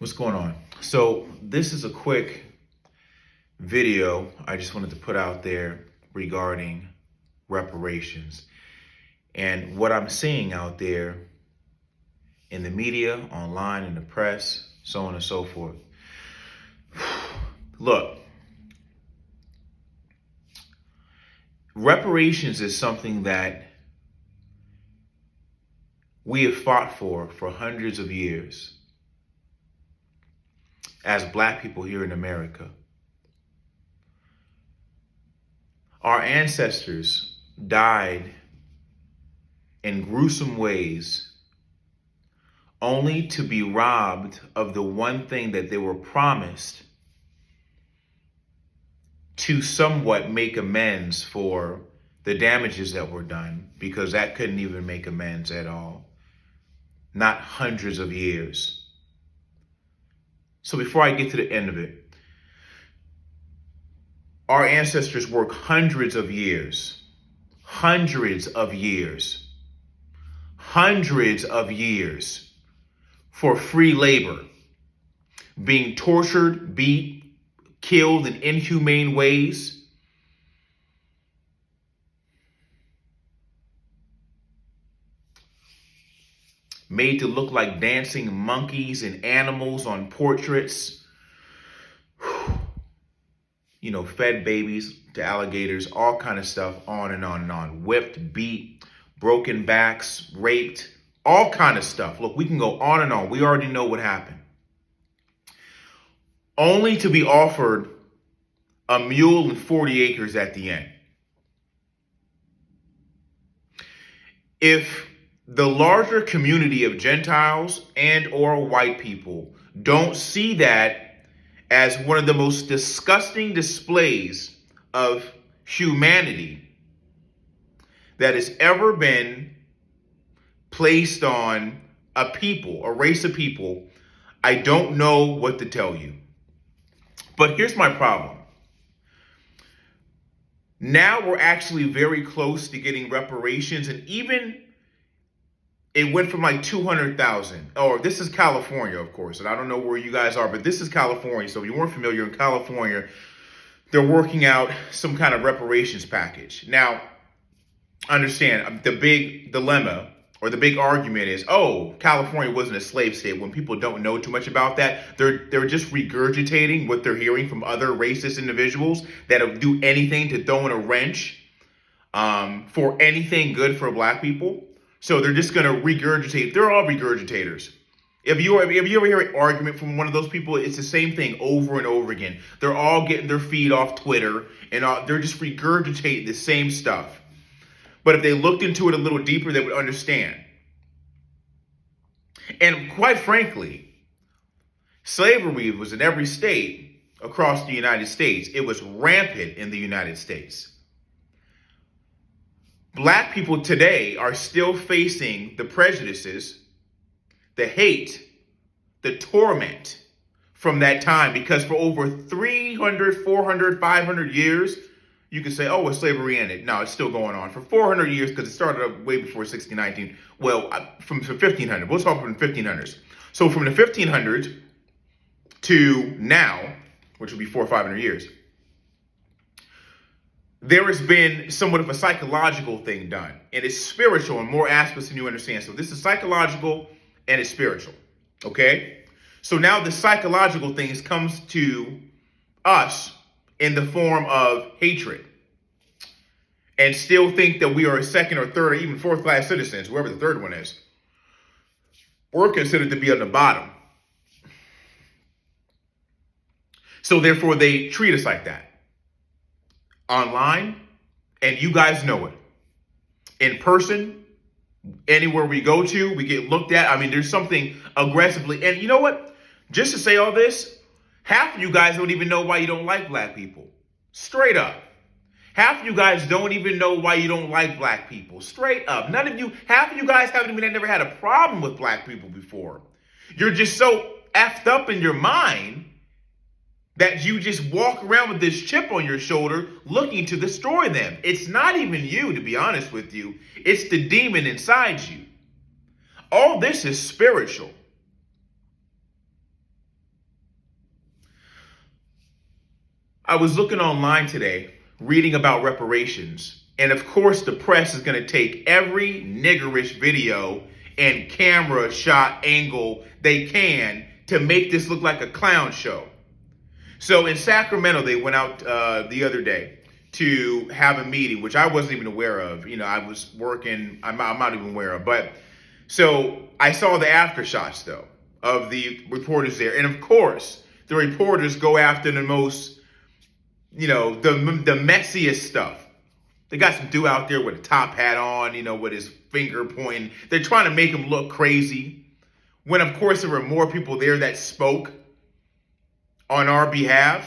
What's going on? So this is a quick video I just wanted to put out there regarding reparations and what I'm seeing out there in the media, online, in the press, so on and so forth. Look, reparations is something that we have fought for hundreds of years as Black people here in America. Our ancestors died in gruesome ways only to be robbed of the one thing that they were promised to somewhat make amends for the damages that were done, because that couldn't even make amends at all. Not hundreds of years. So before I get to the end of it, our ancestors worked hundreds of years for free labor, being tortured, beat, killed in inhumane ways. Made to look like dancing monkeys and animals on portraits. You know, fed babies to alligators, all kind of stuff, on and on and on. Whipped, beat, broken backs, raped, all kind of stuff. Look, we can go on and on. We already know what happened. Only to be offered a mule and 40 acres at the end. If the larger community of Gentiles and or white people don't see that as one of the most disgusting displays of humanity that has ever been placed on a people, a race of people, I don't know what to tell you. But here's my problem. Now we're actually very close to getting reparations, and even it went from like 200,000. Oh, this is California, of course, and I don't know where you guys are, but this is California. So if you weren't familiar, in California, they're working out some kind of reparations package. Now, understand, the big dilemma or the big argument is, oh, California wasn't a slave state. When people don't know too much about that, they're just regurgitating what they're hearing from other racist individuals that'll do anything to throw in a wrench for anything good for Black people. So they're just going to regurgitate. They're all regurgitators. If you ever hear an argument from one of those people, it's the same thing over and over again. They're all getting their feed off Twitter, and they're just regurgitating the same stuff. But if they looked into it a little deeper, they would understand. And quite frankly, slavery was in every state across the United States. It was rampant in the United States. Black people today are still facing the prejudices, the hate, the torment from that time, because for over 300, 400, 500 years, you can say, oh, well, slavery ended. No, it's still going on. For 400 years, because it started up way before 1619. Well, from 1500. We'll talk from the 1500s. So from the 1500s to now, which will be 400 or 500 years, there has been somewhat of a psychological thing done. And it's spiritual in more aspects than you understand. So this is psychological and it's spiritual. Okay? So now the psychological things comes to us in the form of hatred, and still think that we are a second or third or even fourth class citizens, whoever the third one is. We're considered to be on the bottom. So therefore they treat us like that. Online, and you guys know it. In person, anywhere we go to, we get looked at. I mean, there's something aggressively, and you know what? Just to say all this, half of you guys don't even know why you don't like Black people. Straight up. Half of you guys don't even know why you don't like Black people. Straight up. Half of you guys haven't even never had a problem with Black people before. You're just so effed up in your mind that you just walk around with this chip on your shoulder looking to destroy them. It's not even you, to be honest with you. It's the demon inside you. All this is spiritual. I was looking online today, reading about reparations. And of course, the press is going to take every niggerish video and camera shot angle they can to make this look like a clown show. So in Sacramento, they went out the other day to have a meeting, which I wasn't even aware of. You know, I was working, I'm not even aware of. But so I saw the after shots, though, of the reporters there. And of course, the reporters go after the most, you know, the messiest stuff. They got some dude out there with a top hat on, you know, with his finger pointing. They're trying to make him look crazy. When, of course, there were more people there that spoke on our behalf.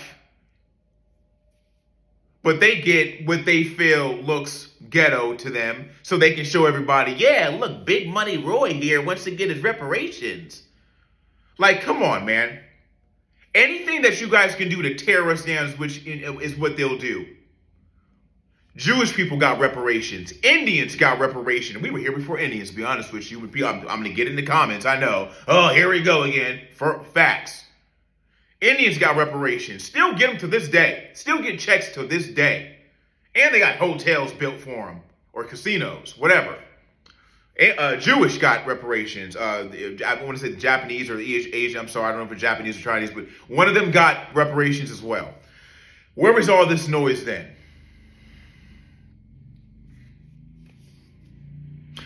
But they get what they feel looks ghetto to them so they can show everybody, yeah, look, Big Money Roy here wants to get his reparations. Like, come on, man. Anything that you guys can do to tear us down is what they'll do. Jewish people got reparations. Indians got reparations. We were here before Indians, to be honest with you. I'm going to get in the comments, I know. Oh, here we go again. For facts. Indians got reparations. Still get them to this day. Still get checks to this day. And they got hotels built for them. Or casinos. Whatever. Jewish got reparations. I want to say the Japanese or the Asian. I'm sorry, I don't know if it's Japanese or Chinese, but one of them got reparations as well. Where was all this noise then?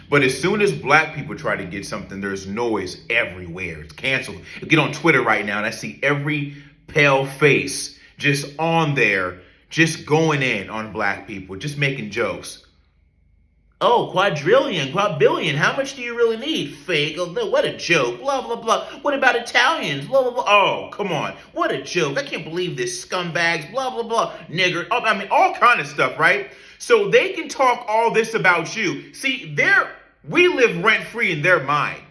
But as soon as black people try to get something, there's noise everywhere. It's canceled. You get on Twitter right now and I see every pale face just on there, just going in on black people, just making jokes. Oh, quadrillion, quadbillion. How much do you really need? Fake. Oh, what a joke. Blah, blah, blah. What about Italians? Blah, blah, blah. Oh, come on. What a joke. I can't believe this. Scumbags. Blah, blah, blah. Nigger. Oh, I mean, all kind of stuff, right? So they can talk all this about you. See, we live rent-free in their mind.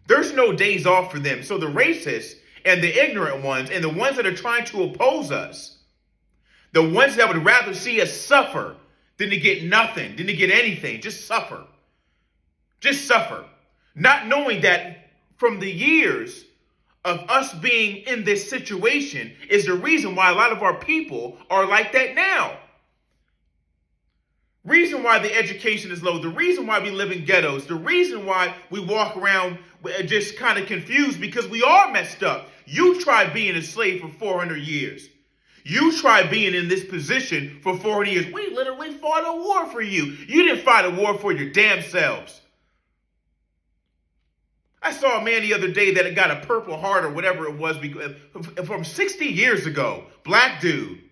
There's no days off for them. So the racists and the ignorant ones and the ones that are trying to oppose us, the ones that would rather see us suffer than to get nothing, than to get anything. Just suffer. Just suffer. Not knowing that from the years of us being in this situation is the reason why a lot of our people are like that now. Reason why the education is low. The reason why we live in ghettos. The reason why we walk around just kind of confused because we are messed up. You tried being a slave for 400 years. You tried being in this position for 400 years. We literally fought a war for you. You didn't fight a war for your damn selves. I saw a man the other day that got a Purple Heart or whatever it was from 60 years ago. Black dude.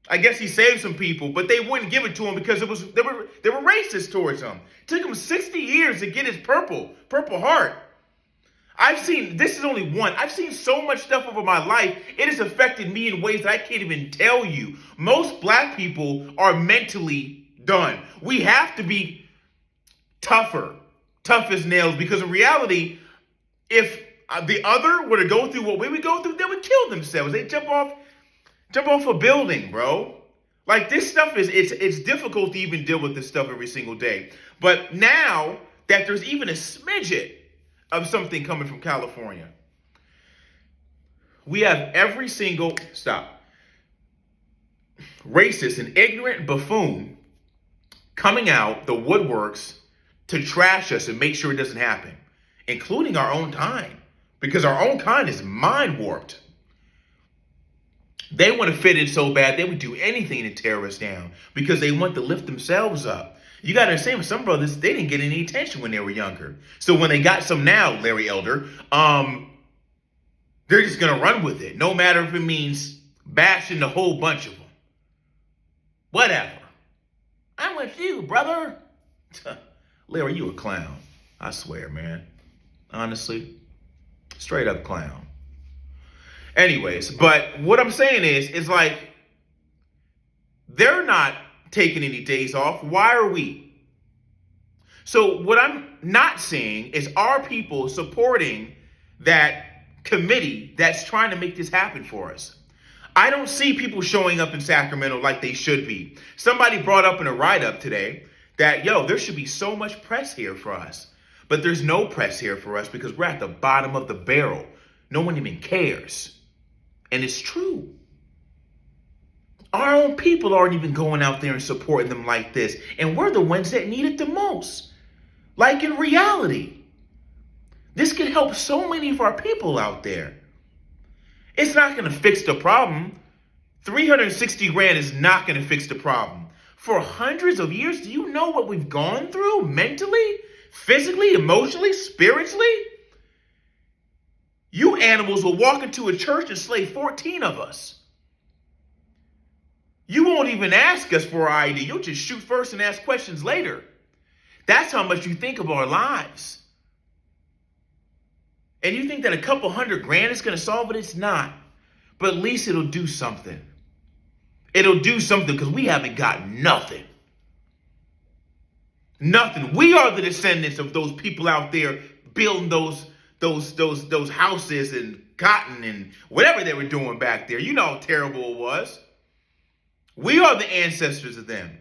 I guess he saved some people, but they wouldn't give it to him because they were racist towards him. It took him 60 years to get his Purple Heart. This is only one. I've seen so much stuff over my life. It has affected me in ways that I can't even tell you. Most black people are mentally done. We have to be tough as nails, because in reality, if the other were to go through what we would go through, they would kill themselves. They jump off a building, bro. Like, this stuff it's difficult to even deal with this stuff every single day. But now that there's even a smidget of something coming from California, we have every single racist and ignorant buffoon coming out the woodworks to trash us and make sure it doesn't happen, including our own kind, because our own kind is mind warped. They want to fit in so bad, they would do anything to tear us down because they want to lift themselves up. You got to understand, with some brothers, they didn't get any attention when they were younger. So when they got some now, Larry Elder, they're just going to run with it. No matter if it means bashing the whole bunch of them. Whatever. I'm with you, brother. Larry, you a clown. I swear, man. Honestly. Straight up clown. Anyways, but what I'm saying is like, they're not taking any days off. Why are we? So what I'm not seeing is our people supporting that committee that's trying to make this happen for us. I don't see people showing up in Sacramento like they should be. Somebody brought up in a write-up today that, there should be so much press here for us. But there's no press here for us because we're at the bottom of the barrel. No one even cares. And it's true. Our own people aren't even going out there and supporting them like this. And we're the ones that need it the most. Like in reality. This could help so many of our people out there. It's not going to fix the problem. 360 grand is not going to fix the problem. For hundreds of years, do you know what we've gone through mentally, physically, emotionally, spiritually? You animals will walk into a church and slay 14 of us. You won't even ask us for our ID. You'll just shoot first and ask questions later. That's how much you think of our lives. And you think that a couple $100,000 is going to solve it? It's not. But at least it'll do something. It'll do something because we haven't got nothing. Nothing. We are the descendants of those people out there building those houses and cotton and whatever they were doing back there. You know how terrible it was. We are the ancestors of them.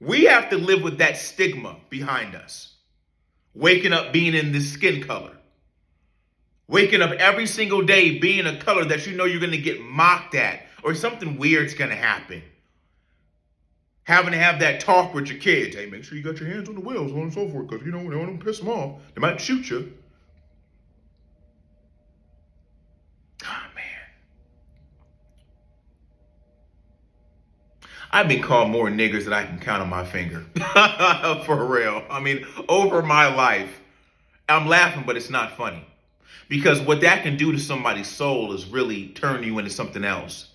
We have to live with that stigma behind us. Waking up being in this skin color. Waking up every single day being a color that you know you're going to get mocked at or something weird's going to happen. Having to have that talk with your kids. Hey, make sure you got your hands on the wheels, so on and so forth, because, you know, they don't want to piss them off. They might shoot you. Oh, man. I've been called more niggers than I can count on my finger. For real. I mean, over my life. I'm laughing, but it's not funny. Because what that can do to somebody's soul is really turn you into something else.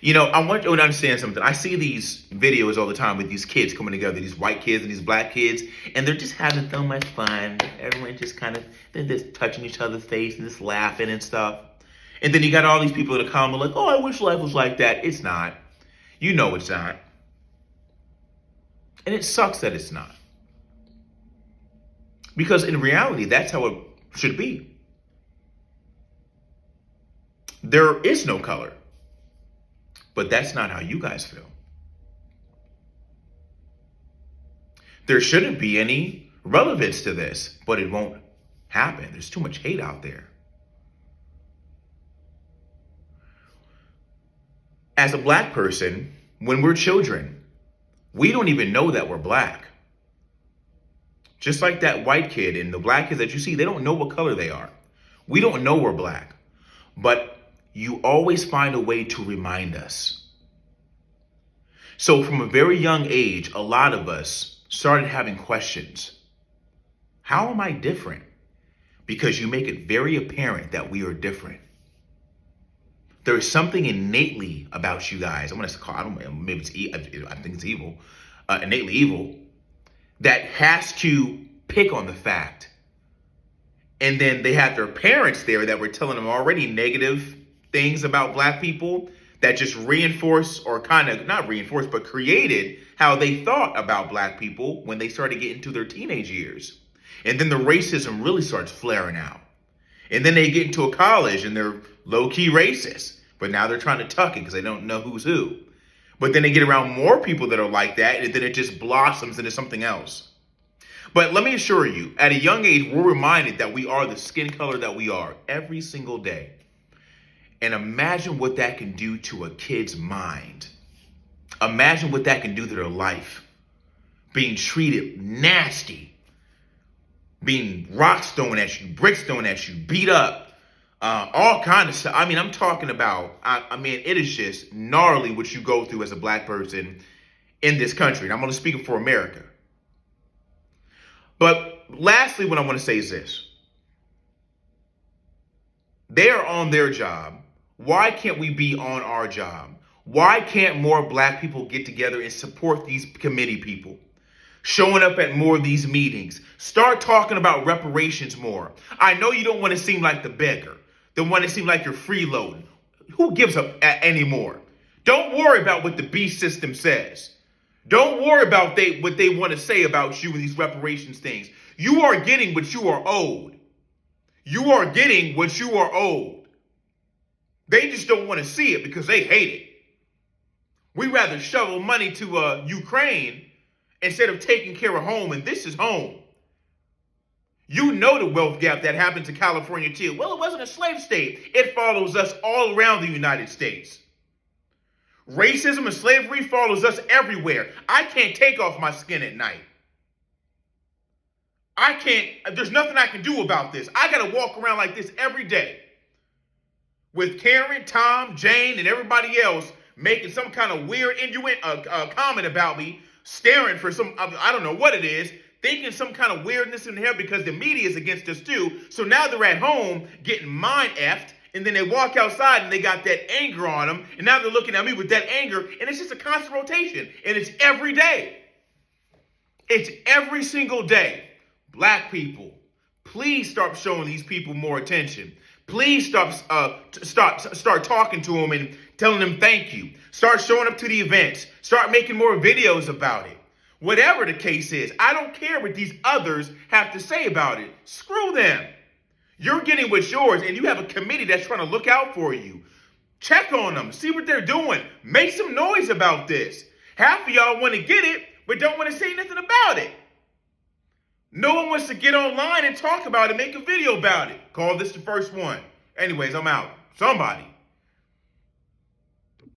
You know, I want you to understand something. I see these videos all the time with these kids coming together, these white kids and these black kids, and they're just having so much fun. Everyone just kind of, they're just touching each other's face and just laughing and stuff. And then you got all these people in the comment like, oh, I wish life was like that. It's not. You know it's not. And it sucks that it's not. Because in reality, that's how it should be. There is no color. But that's not how you guys feel. There shouldn't be any relevance to this, but it won't happen. There's too much hate out there. As a black person, when we're children, we don't even know that we're black. Just like that white kid and the black kids that you see, they don't know what color they are. We don't know we're black. But you always find a way to remind us. So from a very young age, a lot of us started having questions. How am I different? Because you make it very apparent that we are different. There is something innately about you guys. I'm going to call, I don't know, maybe it's, I think it's evil, innately evil, that has to pick on the fact. And then they had their parents there that were telling them already negative things about black people that just reinforce or kind of not reinforce, but created how they thought about black people when they started getting to their teenage years. And then the racism really starts flaring out. And then they get into a college and they're low-key racist, but now they're trying to tuck it because they don't know who's who. But then they get around more people that are like that, and then it just blossoms into something else. But let me assure you, at a young age, we're reminded that we are the skin color that we are every single day. And imagine what that can do to a kid's mind. Imagine what that can do to their life. Being treated nasty. Being rocks thrown at you, bricks thrown at you, beat up. All kind of stuff. I mean, I'm talking about, I mean, it is just gnarly what you go through as a black person in this country. And I'm only speaking for America. But lastly, what I want to say is this. They are on their job. Why can't we be on our job? Why can't more black people get together and support these committee people? Showing up at more of these meetings. Start talking about reparations more. I know you don't want to seem like the beggar. Don't want to seem like you're freeloading. Who gives up anymore? Don't worry about what the beast system says. Don't worry about what they want to say about you in these reparations things. You are getting what you are owed. You are getting what you are owed. They just don't want to see it because they hate it. We rather shovel money to Ukraine instead of taking care of home, and this is home. You know the wealth gap that happened to California too. Well, it wasn't a slave state. It follows us all around the United States. Racism and slavery follows us everywhere. I can't take off my skin at night. There's nothing I can do about this. I got to walk around like this every day. With Karen, Tom, Jane, and everybody else making some kind of weird comment about me, staring for some, I don't know what it is, thinking some kind of weirdness in here because the media is against us too. So now they're at home getting mind effed, and then they walk outside and they got that anger on them, and now they're looking at me with that anger, and it's just a constant rotation, and it's every day. It's every single day. Black people, please start showing these people more attention. Please start talking to them and telling them thank you. Start showing up to the events. Start making more videos about it. Whatever the case is, I don't care what these others have to say about it. Screw them. You're getting what's yours, and you have a committee that's trying to look out for you. Check on them. See what they're doing. Make some noise about this. Half of y'all want to get it, but don't want to say nothing about it. No one wants to get online and talk about it, make a video about it. Call this the first one. Anyways, I'm out. Somebody.